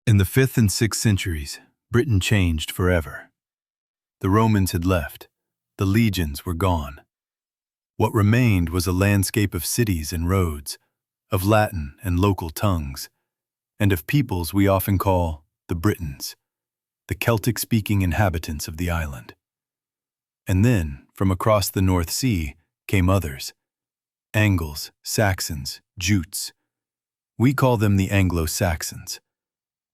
In the 5th and 6th centuries, Britain changed forever. The Romans had left. The legions were gone. What remained was a landscape of cities and roads, of Latin and local tongues, and of peoples we often call the Britons, the Celtic-speaking inhabitants of the island. And then, from across the North Sea, came others: Angles, Saxons, Jutes. We call them the Anglo-Saxons.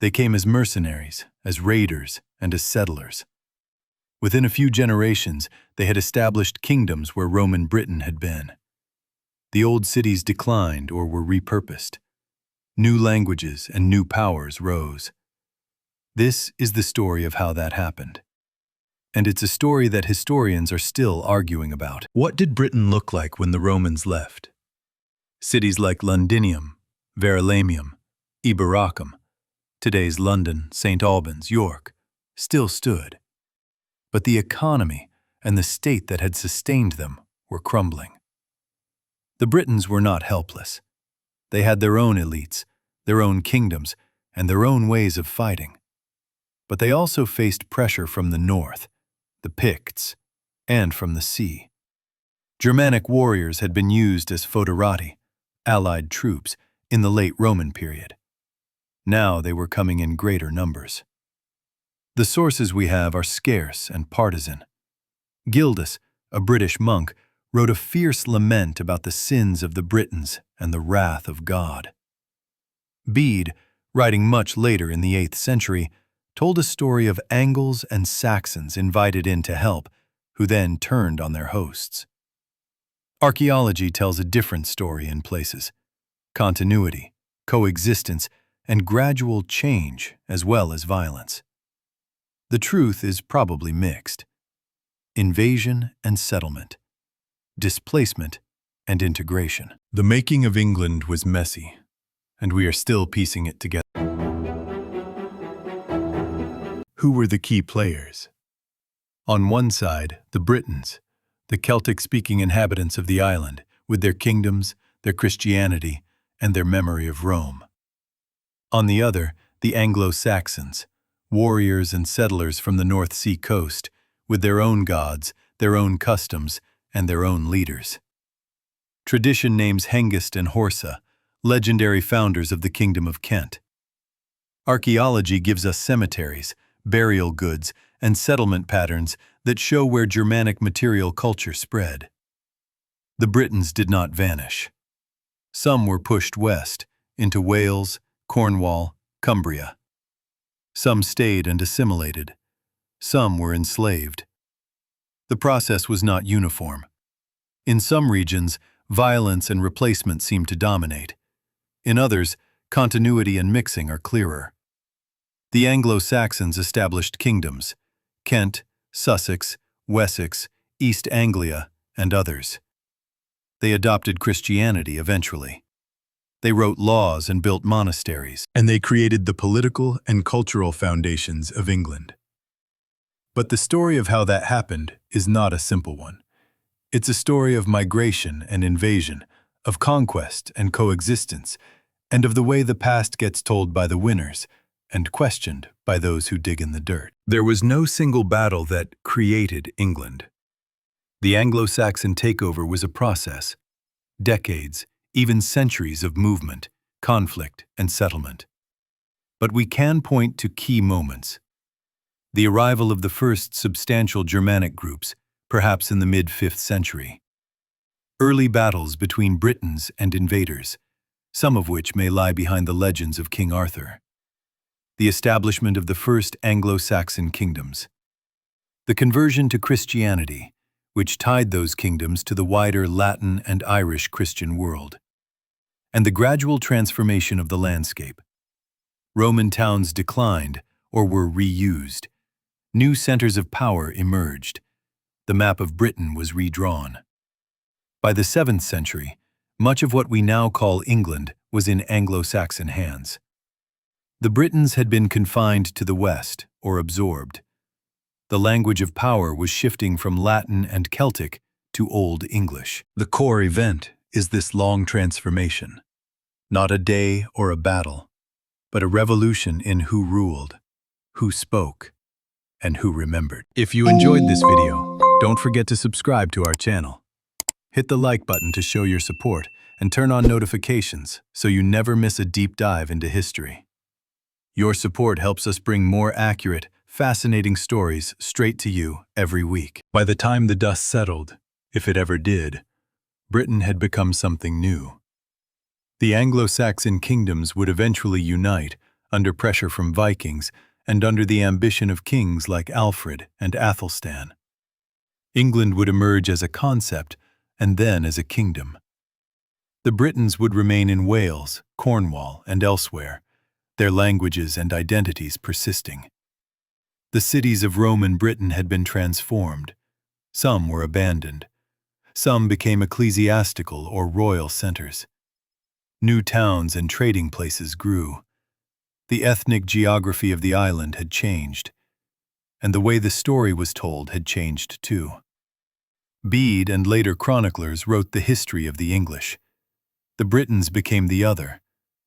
They came as mercenaries, as raiders, and as settlers. Within a few generations, they had established kingdoms where Roman Britain had been. The old cities declined or were repurposed. New languages and new powers rose. This is the story of how that happened. And it's a story that historians are still arguing about. What did Britain look like when the Romans left? Cities like Londinium, Verulamium, Eboracum, today's London, St. Albans, York, still stood. But the economy and the state that had sustained them were crumbling. The Britons were not helpless. They had their own elites, their own kingdoms, and their own ways of fighting. But they also faced pressure from the north, the Picts, and from the sea. Germanic warriors had been used as foederati, allied troops, in the late Roman period. Now they were coming in greater numbers. The sources we have are scarce and partisan. Gildas, a British monk, wrote a fierce lament about the sins of the Britons and the wrath of God. Bede, writing much later in the 8th century, told a story of Angles and Saxons invited in to help, who then turned on their hosts. Archaeology tells a different story in places: continuity, coexistence, and gradual change as well as violence. The truth is probably mixed: invasion and settlement, displacement and integration. The making of England was messy, and we are still piecing it together. Who were the key players? On one side, the Britons, the Celtic-speaking inhabitants of the island, with their kingdoms, their Christianity, and their memory of Rome. On the other, the Anglo-Saxons, warriors and settlers from the North Sea coast, with their own gods, their own customs, and their own leaders. Tradition names Hengist and Horsa, legendary founders of the Kingdom of Kent. Archaeology gives us cemeteries, burial goods, and settlement patterns that show where Germanic material culture spread. The Britons did not vanish. Some were pushed west, into Wales, Cornwall, Cumbria. Some stayed and assimilated. Some were enslaved. The process was not uniform. In some regions, violence and replacement seem to dominate. In others, continuity and mixing are clearer. The Anglo-Saxons established kingdoms: Kent, Sussex, Wessex, East Anglia, and others. They adopted Christianity eventually. They wrote laws and built monasteries, and they created the political and cultural foundations of England. But the story of how that happened is not a simple one. It's a story of migration and invasion, of conquest and coexistence, and of the way the past gets told by the winners and questioned by those who dig in the dirt. There was no single battle that created England. The Anglo-Saxon takeover was a process: decades, even centuries of movement, conflict, and settlement. But we can point to key moments. The arrival of the first substantial Germanic groups, perhaps in the mid-5th century. Early battles between Britons and invaders, some of which may lie behind the legends of King Arthur. The establishment of the first Anglo-Saxon kingdoms. The conversion to Christianity, which tied those kingdoms to the wider Latin and Irish Christian world. And the gradual transformation of the landscape. Roman towns declined or were reused. New centers of power emerged. The map of Britain was redrawn. By the 7th century, much of what we now call England was in Anglo-Saxon hands. The Britons had been confined to the west or absorbed. The language of power was shifting from Latin and Celtic to Old English. The core event is this long transformation. Not a day or a battle, but a revolution in who ruled, who spoke, and who remembered. If you enjoyed this video, don't forget to subscribe to our channel. Hit the like button to show your support and turn on notifications so you never miss a deep dive into history. Your support helps us bring more accurate, fascinating stories straight to you every week. By the time the dust settled, if it ever did, Britain had become something new. The Anglo-Saxon kingdoms would eventually unite under pressure from Vikings and under the ambition of kings like Alfred and Athelstan. England would emerge as a concept and then as a kingdom. The Britons would remain in Wales, Cornwall, and elsewhere, their languages and identities persisting. The cities of Roman Britain had been transformed. Some were abandoned. Some became ecclesiastical or royal centers. New towns and trading places grew. The ethnic geography of the island had changed, and the way the story was told had changed too. Bede and later chroniclers wrote the history of the English. The Britons became the other,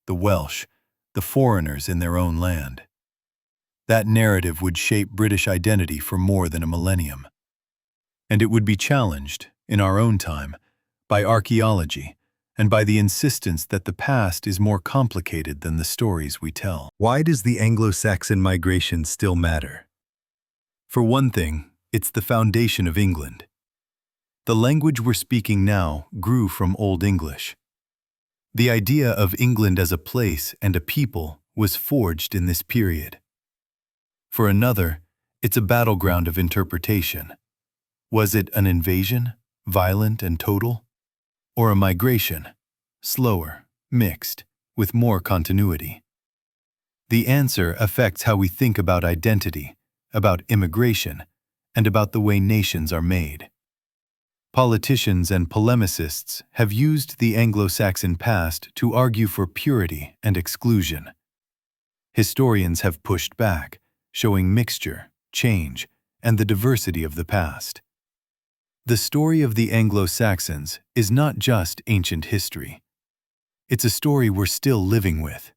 the Welsh, the foreigners in their own land. That narrative would shape British identity for more than a millennium. And it would be challenged, in our own time, by archaeology and by the insistence that the past is more complicated than the stories we tell. Why does the Anglo-Saxon migration still matter? For one thing, it's the foundation of England. The language we're speaking now grew from Old English. The idea of England as a place and a people was forged in this period. For another, it's a battleground of interpretation. Was it an invasion, violent and total? Or a migration, slower, mixed, with more continuity? The answer affects how we think about identity, about immigration, and about the way nations are made. Politicians and polemicists have used the Anglo-Saxon past to argue for purity and exclusion. Historians have pushed back, showing mixture, change, and the diversity of the past. The story of the Anglo-Saxons is not just ancient history. It's a story we're still living with.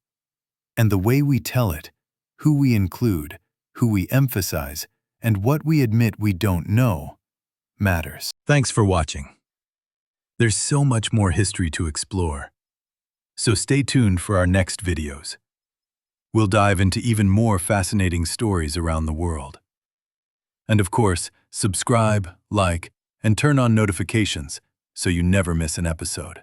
And the way we tell it, who we include, who we emphasize, and what we admit we don't know, matters. Thanks for watching. There's so much more history to explore. So stay tuned for our next videos. We'll dive into even more fascinating stories around the world. And of course, subscribe, like, and turn on notifications so you never miss an episode.